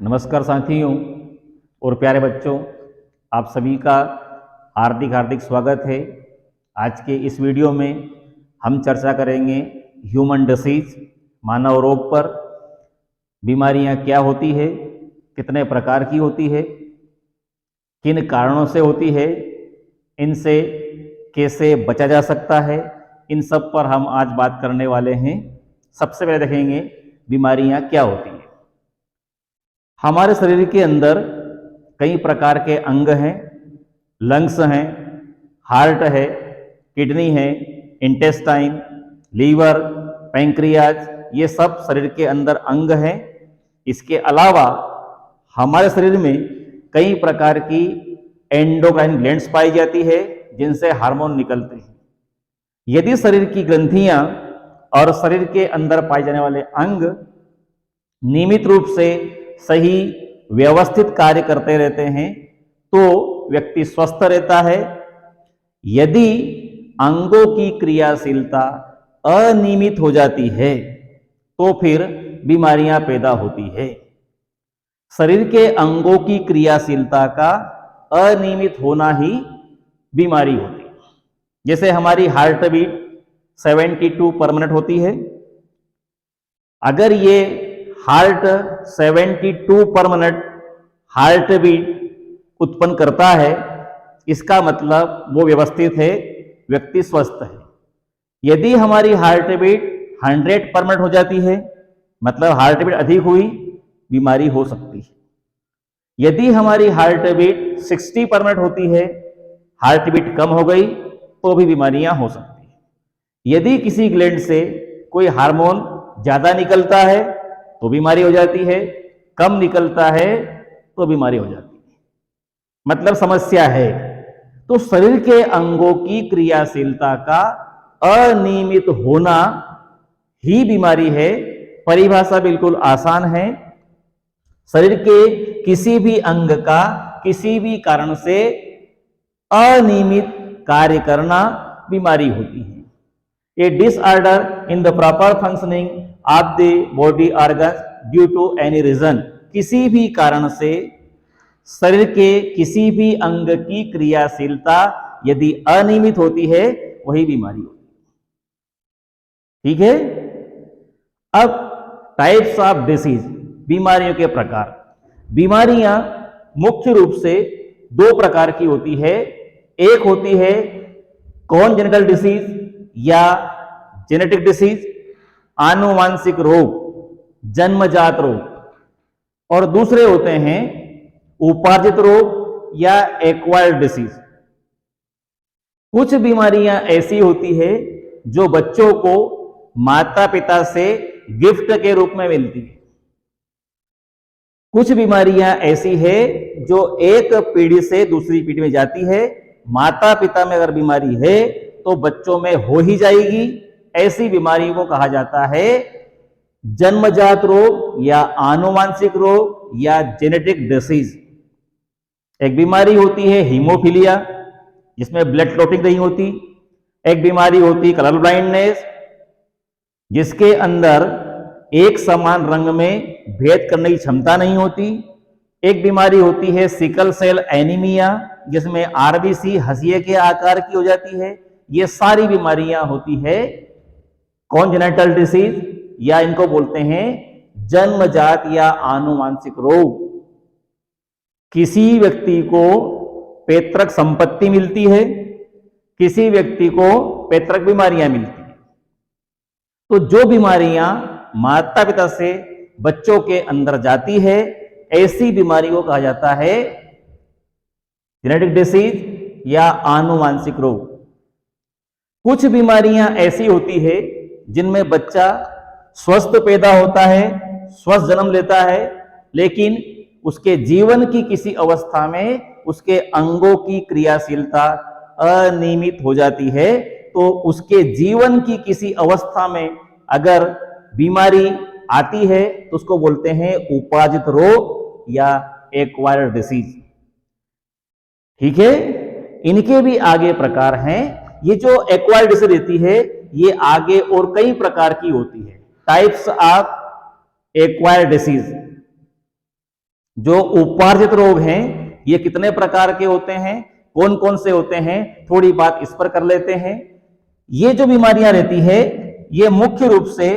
नमस्कार साथियों और प्यारे बच्चों, आप सभी का हार्दिक हार्दिक स्वागत है। आज के इस वीडियो में हम चर्चा करेंगे ह्यूमन डिसीज, मानव रोग पर। बीमारियां क्या होती है, कितने प्रकार की होती है, किन कारणों से होती है, इनसे कैसे बचा जा सकता है, इन सब पर हम आज बात करने वाले हैं। सबसे पहले देखेंगे बीमारियां क्या होती है। हमारे शरीर के अंदर कई प्रकार के अंग हैं, लंग्स हैं, हार्ट है, किडनी है, इंटेस्टाइन, लीवर, पैंक्रियाज, ये सब शरीर के अंदर अंग हैं। इसके अलावा हमारे शरीर में कई प्रकार की एंडोक्राइन ग्लैंड्स पाई जाती है जिनसे हार्मोन निकलते हैं। यदि शरीर की ग्रंथियां और शरीर के अंदर पाए जाने वाले अंग नियमित रूप से सही व्यवस्थित कार्य करते रहते हैं तो व्यक्ति स्वस्थ रहता है। यदि अंगों की क्रियाशीलता अनियमित हो जाती है तो फिर बीमारियां पैदा होती है। शरीर के अंगों की क्रियाशीलता का अनियमित होना ही बीमारी होती है। जैसे हमारी हार्ट बीट 72 पर मिनट होती है। अगर ये हार्ट 72 पर मिनट हार्ट बीट उत्पन्न करता है, इसका मतलब वो व्यवस्थित है, व्यक्ति स्वस्थ है। यदि हमारी हार्ट बीट 100 पर मिनट हो जाती है, मतलब हार्ट बीट अधिक हुई, बीमारी हो सकती है। यदि हमारी हार्ट बीट 60 पर मिनट होती है, हार्ट बीट कम हो गई, तो भी बीमारियां हो सकती है। यदि किसी ग्लैंड से कोई हार्मोन ज्यादा निकलता है तो बीमारी हो जाती है, कम निकलता है तो बीमारी हो जाती है। मतलब समस्या है। तो शरीर के अंगों की क्रियाशीलता का अनियमित होना ही बीमारी है। परिभाषा बिल्कुल आसान है। शरीर के किसी भी अंग का किसी भी कारण से अनियमित कार्य करना बीमारी होती है। A disorder in the proper functioning of the body organs due to any reason, किसी भी कारण से शरीर के किसी भी अंग की क्रियाशीलता यदि अनियमित होती है, वही बीमारी होती है। ठीक है। अब टाइप्स ऑफ डिसीज, बीमारियों के प्रकार। बीमारियां मुख्य रूप से दो प्रकार की होती है। एक होती है कॉन्जेनिटल डिसीज या जेनेटिक डिसीज, आनुवांशिक रोग, जन्मजात रोग, और दूसरे होते हैं उपार्जित रोग या एक्वायर्ड डिसीज। कुछ बीमारियां ऐसी होती है जो बच्चों को माता पिता से गिफ्ट के रूप में मिलती है। कुछ बीमारियां ऐसी है जो एक पीढ़ी से दूसरी पीढ़ी में जाती है। माता पिता में अगर बीमारी है तो बच्चों में हो ही जाएगी। ऐसी बीमारी को कहा जाता है जन्मजात रोग या आनुवांशिक रोग या जेनेटिक डिसीज। एक बीमारी होती है हीमोफीलिया, जिसमें ब्लड क्लॉटिंग नहीं होती। एक बीमारी होती है कलर ब्लाइंडनेस, जिसके अंदर एक समान रंग में भेद करने की क्षमता नहीं होती। एक बीमारी होती है सिकल सेल एनीमिया, जिसमें आरबीसी हंसिए के आकार की हो जाती है। ये सारी बीमारियां होती है कॉन्जेनिटल डिसीज, या इनको बोलते हैं जन्मजात या आनुवांशिक रोग। किसी व्यक्ति को पैतृक संपत्ति मिलती है, किसी व्यक्ति को पैतृक बीमारियां मिलती है। तो जो बीमारियां माता पिता से बच्चों के अंदर जाती है, ऐसी बीमारी को कहा जाता है जेनेटिक डिसीज या आनुवांशिक रोग। कुछ बीमारियां ऐसी होती है जिनमें बच्चा स्वस्थ पैदा होता है, स्वस्थ जन्म लेता है, लेकिन उसके जीवन की किसी अवस्था में उसके अंगों की क्रियाशीलता अनियमित हो जाती है। तो उसके जीवन की किसी अवस्था में अगर बीमारी आती है तो उसको बोलते हैं उपार्जित रोग या एक्वायर्ड डिसीज। ठीक है। इनके भी आगे प्रकार हैं। ये जो एक्वायर्ड डिसीज रहती है, ये आगे और कई प्रकार की होती है। Types of acquired disease. जो उपार्जित रोग हैं ये कितने प्रकार के होते हैं, कौन कौन से होते हैं, थोड़ी बात इस पर कर लेते हैं। ये जो बीमारियां रहती है ये मुख्य रूप से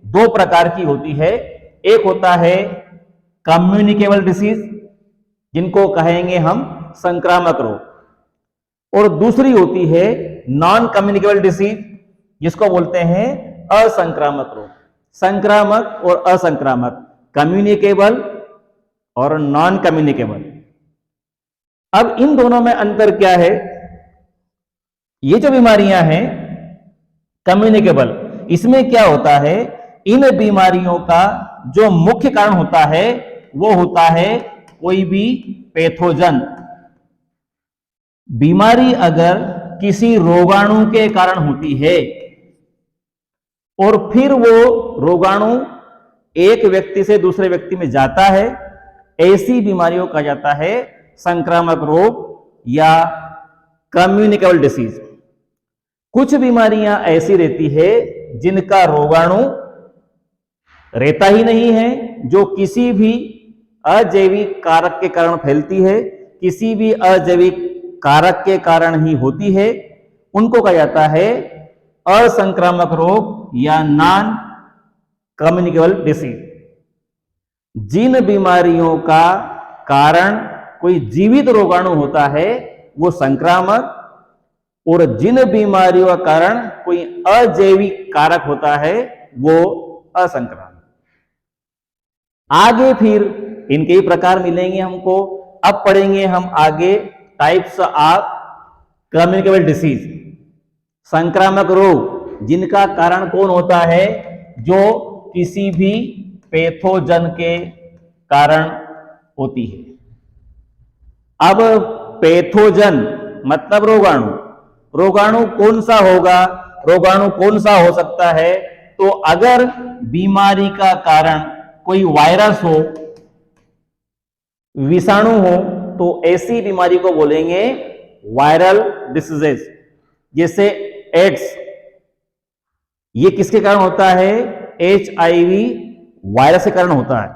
दो प्रकार की होती है। एक होता है कम्युनिकेबल डिसीज, जिनको कहेंगे हम संक्रामक रोग, और दूसरी होती है नॉन कम्युनिकेबल डिसीज, जिसको बोलते हैं असंक्रामक रोग। संक्रामक और असंक्रामक, कम्युनिकेबल और नॉन कम्युनिकेबल। अब इन दोनों में अंतर क्या है? ये जो बीमारियां हैं कम्युनिकेबल, इसमें क्या होता है, इन बीमारियों का जो मुख्य कारण होता है वो होता है कोई भी पैथोजन। बीमारी अगर किसी रोगाणु के कारण होती है और फिर वो रोगाणु एक व्यक्ति से दूसरे व्यक्ति में जाता है, ऐसी बीमारियों का जाता है संक्रामक रोग या कम्युनिकेबल डिसीज। कुछ बीमारियां ऐसी रहती है जिनका रोगाणु रहता ही नहीं है, जो किसी भी अजैविक कारक के कारण फैलती है, किसी भी अजैविक कारक के कारण ही होती है, उनको कहा जाता है असंक्रामक रोग या नॉन कम्युनिकेबल डिसीज। जिन बीमारियों का कारण कोई जीवित रोगाणु होता है वो संक्रामक, और जिन बीमारियों का कारण कोई अजैविक कारक होता है वो असंक्रामक। आगे फिर इनके ही प्रकार मिलेंगे हमको। अब पढ़ेंगे हम आगे टाइप्स ऑफ कम्युनिकेबल डिसीज, संक्रामक रोग जिनका कारण कौन होता है, जो किसी भी पैथोजन के कारण होती है। अब पैथोजन मतलब रोगाणु, रोगाणु कौन सा होगा, रोगाणु कौन सा हो सकता है? तो अगर बीमारी का कारण कोई वायरस हो, विषाणु हो, तो ऐसी बीमारी को बोलेंगे वायरल डिसीजेस। जैसे एड्स, ये किसके कारण होता है? HIV वायरस के कारण होता है।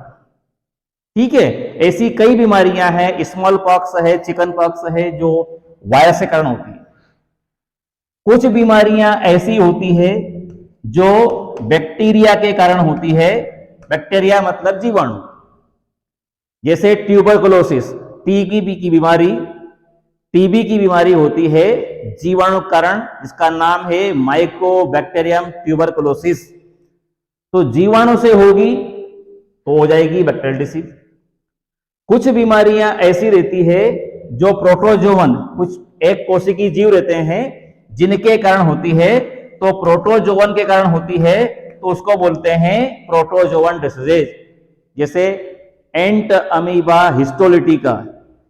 ठीक है, ऐसी कई बीमारियां हैं, स्मॉल पॉक्स है, चिकन पॉक्स है, जो वायरस के कारण होती है। कुछ बीमारियां ऐसी होती है जो बैक्टीरिया के कारण होती है। बैक्टीरिया मतलब जीवाणु, जैसे ट्यूबरकुलोसिस, टीबी की बीमारी होती है जीवाणु कारण, जिसका नाम है माइकोबैक्टीरियम ट्यूबरकुलोसिस। तो जीवाणु से होगी तो हो जाएगी बैक्टीरियल डिसीज। कुछ बीमारियां ऐसी रहती है जो प्रोटोजोवन, कुछ एक कोशिकीय जीव रहते हैं जिनके कारण होती है, तो प्रोटोजोवन के कारण होती है, तो उसको बोलते हैं प्रोटोजोवन डिसीजेज। जैसे एंट अमीबा हिस्टोलिटिका,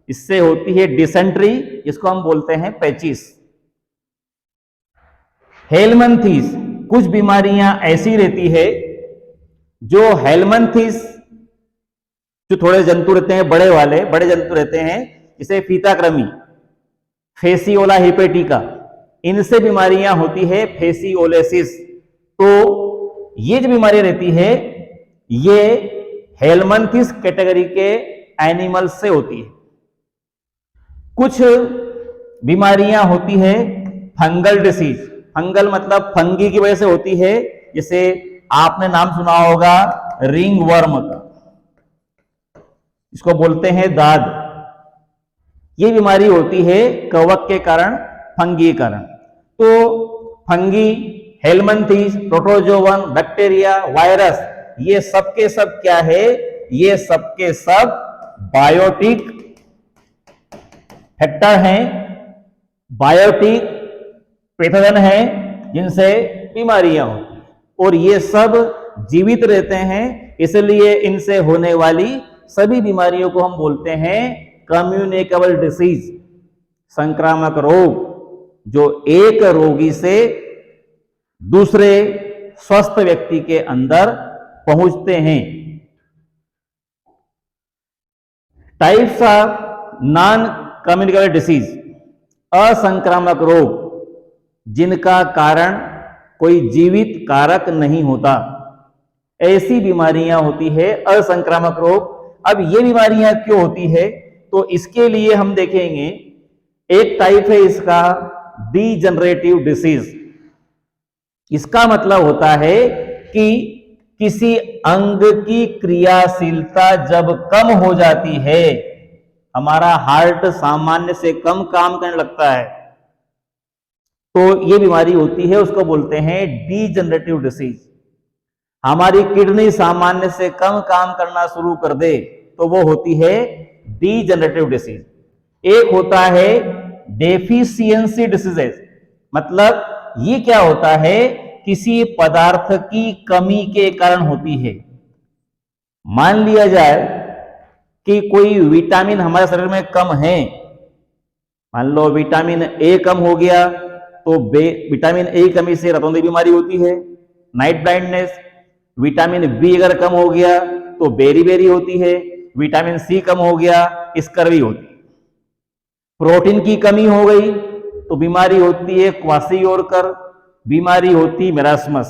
इससे होती है डिसेंट्री, जिसको हम बोलते हैं पेचिस। हेलमंथीस, कुछ बीमारियां ऐसी रहती है जो हेलमंथीस, जो थोड़े जंतु रहते हैं, बड़े जंतु रहते हैं, जैसे फीताकृमि, फेसियोला हिपेटिका, इनसे बीमारियां होती है फेसियोलेसिस। तो ये जो बीमारियां रहती है ये हेलमंथीस कैटेगरी के एनिमल से होती है। कुछ बीमारियां होती है फंगल डिसीज, फंगल मतलब फंगी की वजह से होती है। जैसे आपने नाम सुना होगा रिंग वर्म का, इसको बोलते हैं दाद। ये बीमारी होती है कवक के कारण, फंगी के कारण। तो फंगी, हेलमंथीस, प्रोटोजोवन, बैक्टीरिया, वायरस, ये सब के सब क्या है? ये सब के सब बायोटिक फैक्टर हैं, बायोटिक पैथोजन हैं, जिनसे बीमारियां होती हैं, और ये सब जीवित रहते हैं। इसलिए इनसे होने वाली सभी बीमारियों को हम बोलते हैं कम्युनिकेबल डिसीज, संक्रामक रोग, जो एक रोगी से दूसरे स्वस्थ व्यक्ति के अंदर पहुंचते हैं। Types of non communicable disease, असंक्रामक रोग जिनका कारण कोई जीवित कारक नहीं होता, ऐसी बीमारियां होती है असंक्रामक रोग। अब ये बीमारियां क्यों होती है, तो इसके लिए हम देखेंगे एक टाइप है इसका डीजनरेटिव डिसीज। इसका मतलब होता है कि किसी अंग की क्रियाशीलता जब कम हो जाती है, हमारा हार्ट सामान्य से कम काम करने लगता है, तो ये बीमारी होती है, उसको बोलते हैं डीजनरेटिव डिसीज। हमारी किडनी सामान्य से कम काम करना शुरू कर दे तो वो होती है डीजनरेटिव डिसीज। एक होता है डेफिशिएंसी डिसीजेस, मतलब ये क्या होता है, किसी पदार्थ की कमी के कारण होती है। मान लिया जाए कि कोई विटामिन हमारे शरीर में कम है, मान लो विटामिन ए कम हो गया तो विटामिन ए की कमी से रतौंधी बीमारी होती है, नाइट ब्लाइंडनेस। विटामिन बी अगर कम हो गया तो बेरी होती है, विटामिन सी कम हो गया स्कर्वी होती है। प्रोटीन की कमी हो गई तो बीमारी होती है क्वासियोरकर, बीमारी होती मेरास्मस।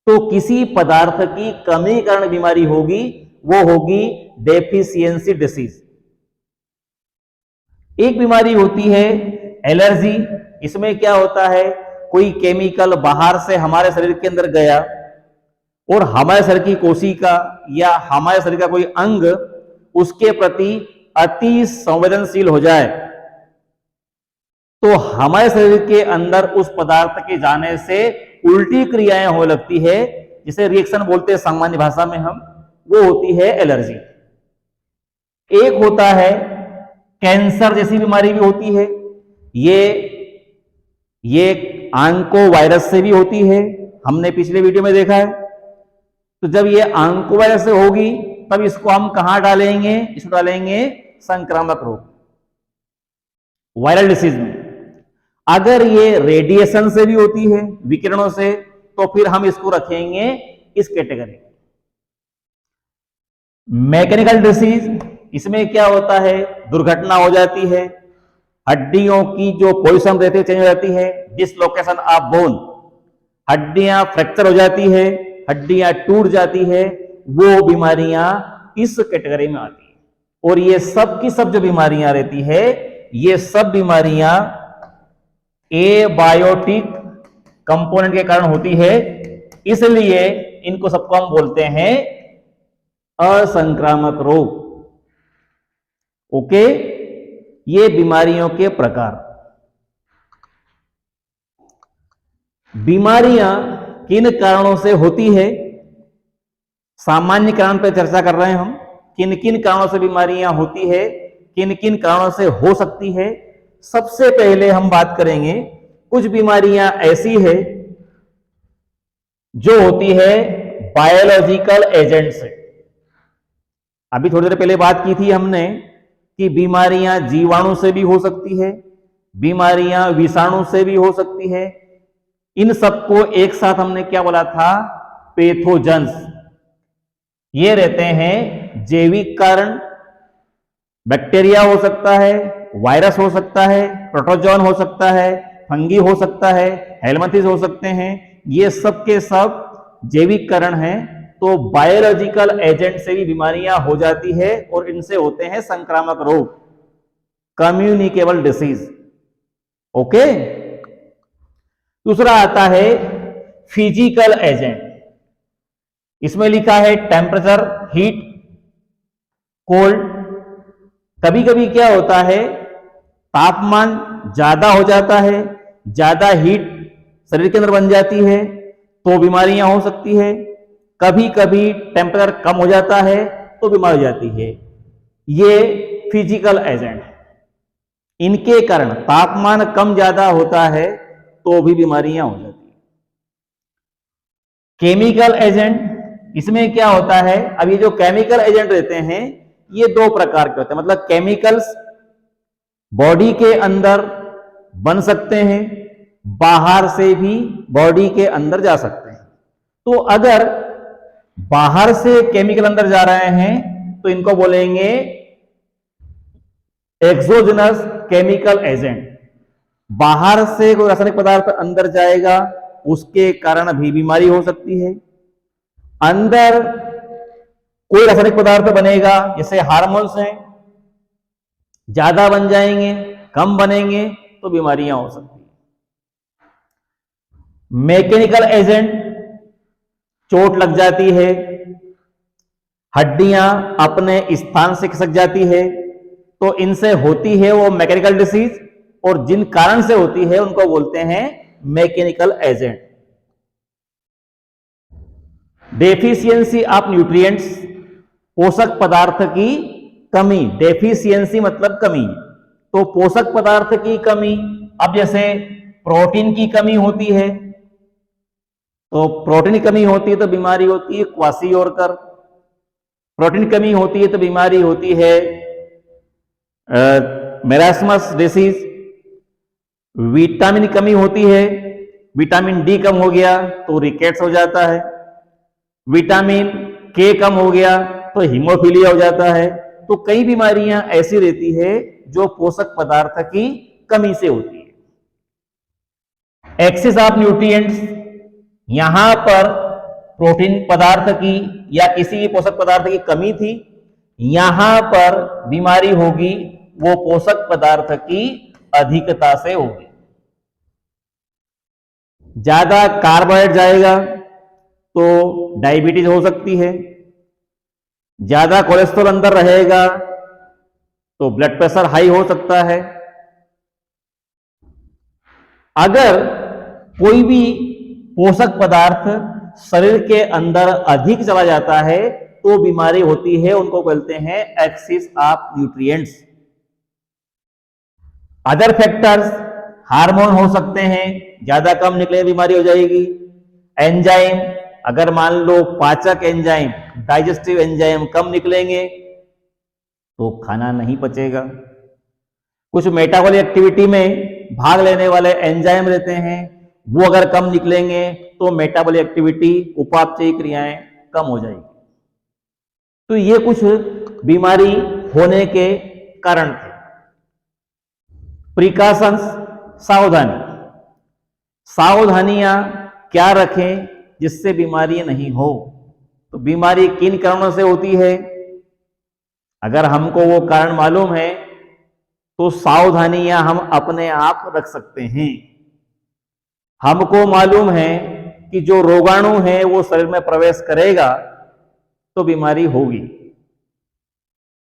तो किसी पदार्थ की कमी के कारण बीमारी होगी, वो होगी डेफिशिएंसी डिसीज। एक बीमारी होती है एलर्जी। इसमें क्या होता है, कोई केमिकल बाहर से हमारे शरीर के अंदर गया और हमारे शरीर की कोशिका या हमारे शरीर का कोई अंग उसके प्रति अति संवेदनशील हो जाए, तो हमारे शरीर के अंदर उस पदार्थ के जाने से उल्टी क्रियाएं होने लगती है, जिसे रिएक्शन बोलते हैं सामान्य भाषा में हम, वो होती है एलर्जी। एक होता है कैंसर जैसी बीमारी भी होती है, ये आंको वायरस से भी होती है, हमने पिछले वीडियो में देखा है। तो जब ये आंको वायरस से होगी तब इसको हम कहां डालेंगे, इसको डालेंगे संक्रामक रोग, वायरल डिसीज में। अगर ये रेडिएशन से भी होती है, विकिरणों से, तो फिर हम इसको रखेंगे इस कैटेगरी। मैकेनिकल डिसीज, इसमें क्या होता है, दुर्घटना हो जाती है, हड्डियों की जो पोजीशन रहती है चेंज हो जाती है, डिसलोकेशन ऑफ बोन, हड्डियां फ्रैक्चर हो जाती है, हड्डियां टूट जाती है, वो बीमारियां इस कैटेगरी में आती है। और ये सब की सब जो बीमारियां रहती है, ये सब बीमारियां एबायोटिक कंपोनेंट के कारण होती है, इसलिए इनको सबको हम बोलते हैं असंक्रामक रोग। ओके, ये बीमारियों के प्रकार। बीमारियां किन कारणों से होती है, सामान्य कारण पर चर्चा कर रहे हैं हम, किन किन कारणों से बीमारियां होती है, किन किन कारणों से हो सकती है। सबसे पहले हम बात करेंगे, कुछ बीमारियां ऐसी है जो होती है बायोलॉजिकल एजेंट से। अभी थोड़ी देर पहले बात की थी हमने कि बीमारियां जीवाणु से भी हो सकती है, बीमारियां विषाणु से भी हो सकती है। इन सबको एक साथ हमने क्या बोला था, पैथोजेंस। ये रहते हैं जैविक कारण, बैक्टीरिया हो सकता है, वायरस हो सकता है, प्रोटोजोन हो सकता है, फंगी हो सकता है, हेलमिंथेस हो सकते हैं। ये सब के सब जैविक कारण हैं। तो बायोलॉजिकल एजेंट से भी बीमारियां हो जाती है और इनसे होते हैं संक्रामक रोग, कम्युनिकेबल डिसीज। ओके, दूसरा आता है फिजिकल एजेंट। इसमें लिखा है टेम्परेचर, हीट, कोल्ड। कभी कभी क्या होता है, तापमान ज्यादा हो जाता है, ज्यादा हीट शरीर के अंदर बन जाती है तो बीमारियां हो सकती है। कभी कभी टेम्परेचर कम हो जाता है तो बीमारी हो जाती है। ये फिजिकल एजेंट, इनके कारण तापमान कम ज्यादा होता है तो भी बीमारियां हो जाती है। केमिकल एजेंट, इसमें क्या होता है, अब ये जो केमिकल एजेंट रहते हैं ये दो प्रकार के होते हैं, मतलब केमिकल्स बॉडी के अंदर बन सकते हैं, बाहर से भी बॉडी के अंदर जा सकते हैं। तो अगर बाहर से केमिकल अंदर जा रहे हैं तो इनको बोलेंगे एक्सोजेनस केमिकल एजेंट। बाहर से कोई रासायनिक पदार्थ अंदर जाएगा, उसके कारण भी बीमारी हो सकती है। अंदर कोई रासायनिक पदार्थ बनेगा, जैसे हार्मोन्स हैं, ज्यादा बन जाएंगे, कम बनेंगे तो बीमारियां हो सकती हैं। मैकेनिकल एजेंट, चोट लग जाती है, हड्डियां अपने स्थान से खिसक जाती है, तो इनसे होती है वो मैकेनिकल डिसीज, और जिन कारण से होती है उनको बोलते हैं mechanical agent. Deficiency of nutrients, पोषक पदार्थ की कमी। डेफिशिएंसी मतलब कमी, तो पोषक पदार्थ की कमी। अब जैसे प्रोटीन की कमी होती है, तो प्रोटीन की कमी होती है तो बीमारी होती है क्वासियोरकर। प्रोटीन कमी होती है तो बीमारी होती है मेरास्मस डिसीज। विटामिन कमी होती है, विटामिन डी कम हो गया तो रिकेट्स हो जाता है, विटामिन के कम हो गया तो हीमोफीलिया हो जाता है। तो कई बीमारियां ऐसी रहती है जो पोषक पदार्थ की कमी से होती है। एक्सेस ऑफ न्यूट्रिएंट्स, यहां पर प्रोटीन पदार्थ की या किसी भी पोषक पदार्थ की कमी थी, यहां पर बीमारी होगी वो पोषक पदार्थ की अधिकता से होगी। ज्यादा कार्बोहाइड्रेट जाएगा तो डायबिटीज हो सकती है, ज्यादा कोलेस्ट्रॉल अंदर रहेगा तो ब्लड प्रेशर हाई हो सकता है। अगर कोई भी पोषक पदार्थ शरीर के अंदर अधिक चला जाता है तो बीमारी होती है, उनको बोलते हैं excess of nutrients. Other factors, hormone हो सकते हैं, ज्यादा कम निकले बीमारी हो जाएगी। एंजाइम, अगर मान लो पाचक एंजाइम, डाइजेस्टिव एंजाइम कम निकलेंगे तो खाना नहीं पचेगा। कुछ मेटाबॉलिक एक्टिविटी में भाग लेने वाले एंजाइम रहते हैं, वो अगर कम निकलेंगे तो मेटाबॉलिक एक्टिविटी, उपापचयी क्रियाएं कम हो जाएगी। तो ये कुछ बीमारी होने के कारण थे। प्रिकॉशंस, सावधानी। सावधानियां क्या रखें जिससे बीमारी नहीं हो? तो बीमारी किन कारणों से होती है, अगर हमको वो कारण मालूम है तो सावधानियां हम अपने आप रख सकते हैं। हमको मालूम है कि जो रोगाणु है वो शरीर में प्रवेश करेगा तो बीमारी होगी,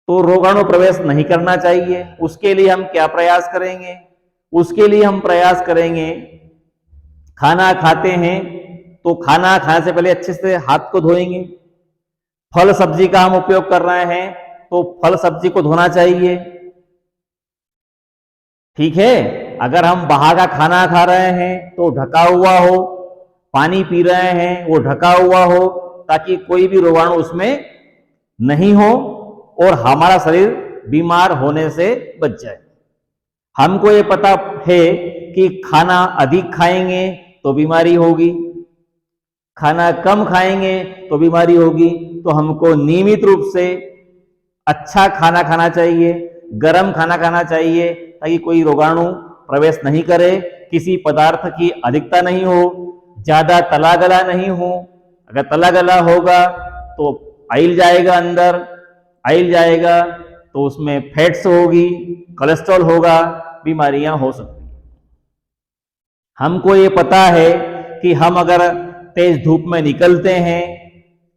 तो रोगाणु प्रवेश नहीं करना चाहिए। उसके लिए हम क्या प्रयास करेंगे? उसके लिए हम प्रयास करेंगे, खाना खाते हैं तो खाना खाने से पहले अच्छे से हाथ को धोएंगे। फल सब्जी का हम उपयोग कर रहे हैं तो फल सब्जी को धोना चाहिए, ठीक है। अगर हम बाहर का खाना खा रहे हैं तो ढका हुआ हो, पानी पी रहे हैं वो ढका हुआ हो, ताकि कोई भी रोगाणु उसमें नहीं हो और हमारा शरीर बीमार होने से बच जाए। हमको ये पता है कि खाना अधिक खाएंगे तो बीमारी होगी, खाना कम खाएंगे तो बीमारी होगी। तो हमको नियमित रूप से अच्छा खाना खाना चाहिए, गर्म खाना खाना चाहिए, ताकि कोई रोगाणु प्रवेश नहीं करे, किसी पदार्थ की अधिकता नहीं हो, ज्यादा तला गला नहीं हो। अगर तला गला होगा तो आइल जाएगा अंदर, आइल जाएगा तो उसमें फैट्स होगी, कोलेस्ट्रॉल होगा, बीमारियां हो सकती हैं। हमको ये पता है कि हम अगर तेज धूप में निकलते हैं,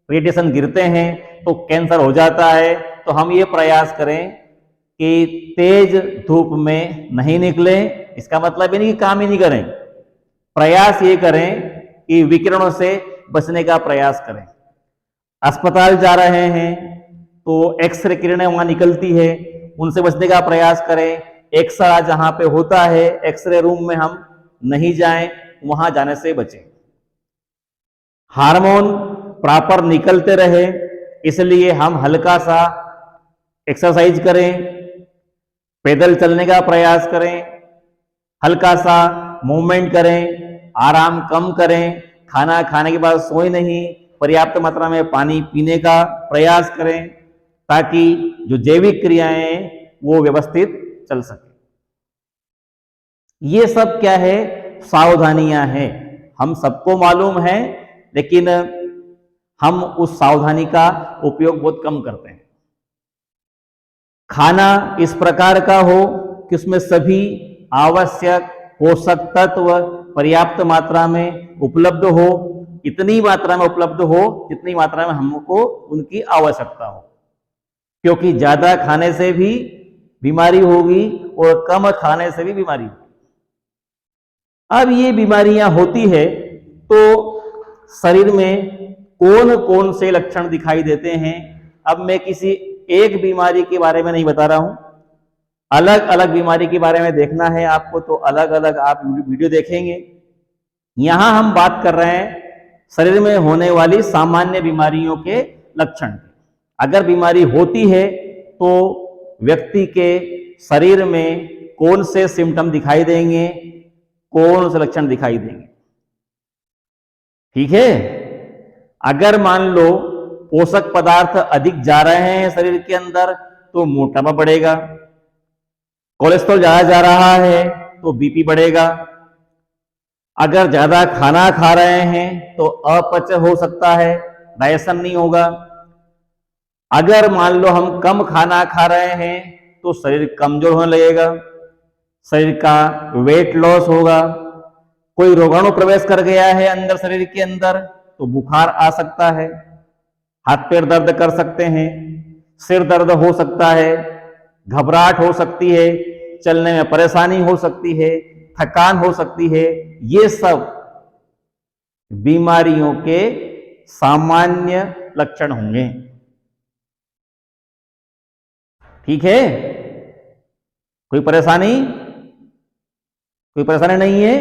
रेडिएशन गिरते हैं तो कैंसर हो जाता है। तो हम ये प्रयास करें कि तेज धूप में नहीं निकले। इसका मतलब ये नहीं कि काम ही नहीं करें, प्रयास ये करें कि विकिरणों से बचने का प्रयास करें। अस्पताल जा रहे हैं तो एक्सरे किरणें वहां निकलती है, उनसे बचने का प्रयास करें। एक्सरा जहां पे होता है, एक्सरे रूम में हम नहीं जाएं, वहां जाने से बचें। हार्मोन प्रॉपर निकलते रहे, इसलिए हम हल्का सा एक्सरसाइज करें, पैदल चलने का प्रयास करें, हल्का सा मूवमेंट करें, आराम कम करें, खाना खाने के बाद सोए नहीं, पर्याप्त मात्रा में पानी पीने का प्रयास करें, ताकि जो जैविक क्रियाएं हैं वो व्यवस्थित चल सके। ये सब क्या है? सावधानियां हैं, हम सबको मालूम है, लेकिन हम उस सावधानी का उपयोग बहुत कम करते हैं। खाना इस प्रकार का हो कि उसमें सभी आवश्यक पोषक तत्व पर्याप्त मात्रा में उपलब्ध हो, इतनी मात्रा में उपलब्ध हो जितनी मात्रा में हमको उनकी आवश्यकता हो, क्योंकि ज्यादा खाने से भी बीमारी होगी और कम खाने से भी बीमारी होगी। अब ये बीमारियां होती है तो शरीर में कौन कौन से लक्षण दिखाई देते हैं। अब मैं किसी एक बीमारी के बारे में नहीं बता रहा हूं, अलग अलग बीमारी के बारे में देखना है आपको तो अलग अलग आप वीडियो देखेंगे। यहां हम बात कर रहे हैं शरीर में होने वाली सामान्य बीमारियों के लक्षण। अगर बीमारी होती है तो व्यक्ति के शरीर में कौन से सिम्टम दिखाई देंगे, कौन से लक्षण दिखाई देंगे, ठीक है। अगर मान लो पोषक पदार्थ अधिक जा रहे हैं शरीर के अंदर तो मोटापा बढ़ेगा, कोलेस्ट्रॉल ज्यादा जा रहा है तो बीपी बढ़ेगा, अगर ज्यादा खाना खा रहे हैं तो अपच हो सकता है, डाइजेशन नहीं होगा, अगर मान लो हम कम खाना खा रहे हैं तो शरीर कमजोर होने लगेगा, शरीर का वेट लॉस होगा, कोई रोगाणु प्रवेश कर गया है अंदर शरीर के अंदर तो बुखार आ सकता है, हाथ पैर दर्द कर सकते हैं, सिर दर्द हो सकता है, घबराहट हो सकती है, चलने में परेशानी हो सकती है, थकान हो सकती है। ये सब बीमारियों के सामान्य लक्षण होंगे, ठीक है। कोई परेशानी नहीं है,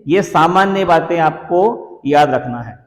ये सामान्य बातें आपको याद रखना है।